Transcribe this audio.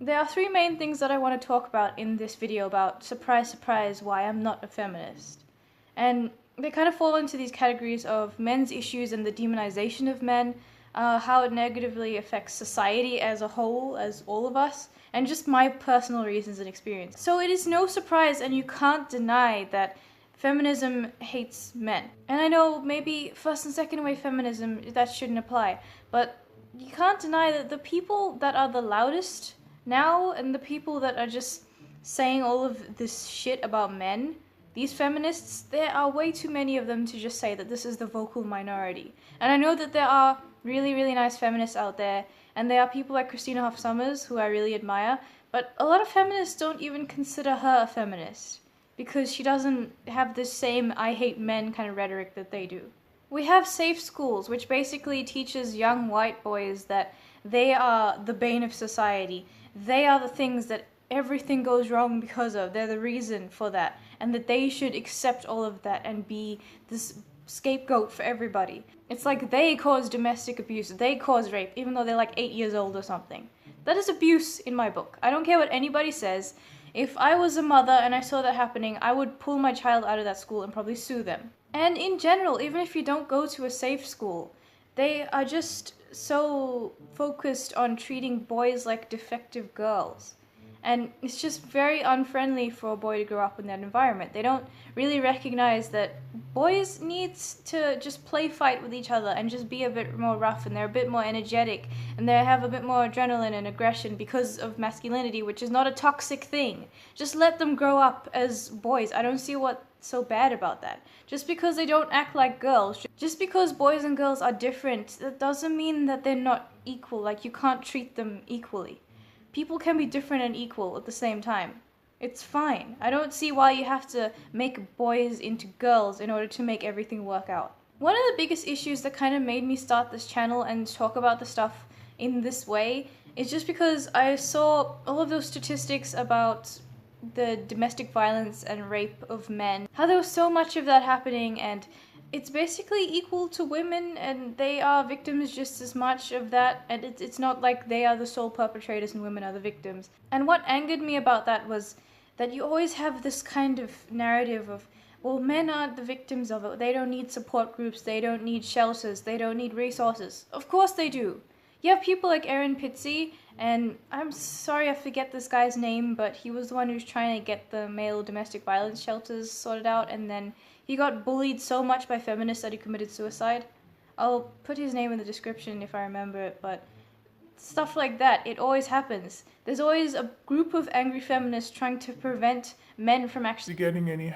There are three main things that I want to talk about in this video about, surprise, surprise, why I'm not a feminist. And they kind of fall into these categories of men's issues and the demonization of men, how it negatively affects society as a whole, as all of us, and just my personal reasons and experience. So it is no surprise, and you can't deny that feminism hates men. And I know maybe first and second wave feminism, that shouldn't apply, but you can't deny that the people that are the loudest now and the people that are just saying all of this shit about men, these feminists, there are way too many of them to just say that this is the vocal minority. And I know that there are really, really nice feminists out there, and there are people like Christina Hoff Sommers, who I really admire, but a lot of feminists don't even consider her a feminist, because she doesn't have this same I hate men kind of rhetoric that they do. We have safe schools, which basically teaches young white boys that they are the bane of society. They are the things that everything goes wrong because of. They're the reason for that. And that they should accept all of that and be this scapegoat for everybody. It's like they cause domestic abuse, they cause rape, even though they're like 8 years old or something. That is abuse in my book. I don't care what anybody says. If I was a mother and I saw that happening, I would pull my child out of that school and probably sue them. And in general, even if you don't go to a safe school, they are just so focused on treating boys like defective girls. And it's just very unfriendly for a boy to grow up in that environment. They don't really recognize that boys need to just play fight with each other and just be a bit more rough, and they're a bit more energetic, and they have a bit more adrenaline and aggression because of masculinity, which is not a toxic thing. Just let them grow up as boys. I don't see what's so bad about that. Just because they don't act like girls, just because boys and girls are different, that doesn't mean that they're not equal. Like, you can't treat them equally. People can be different and equal at the same time. It's fine. I don't see why you have to make boys into girls in order to make everything work out. One of the biggest issues that kind of made me start this channel and talk about the stuff in this way is just because I saw all of those statistics about the domestic violence and rape of men, how there was so much of that happening, and it's basically equal to women, and they are victims just as much of that, and it's not like they are the sole perpetrators and women are the victims. And what angered me about that was that you always have this kind of narrative of, well, men aren't the victims of it, they don't need support groups, they don't need shelters, they don't need resources. Of course they do. You have people like Aaron Pitsey, and I'm sorry I forget this guy's name, but he was the one who's trying to get the male domestic violence shelters sorted out, and then he got bullied so much by feminists that he committed suicide. I'll put his name in the description if I remember it, but stuff like that, it always happens. There's always a group of angry feminists trying to prevent men from actually getting any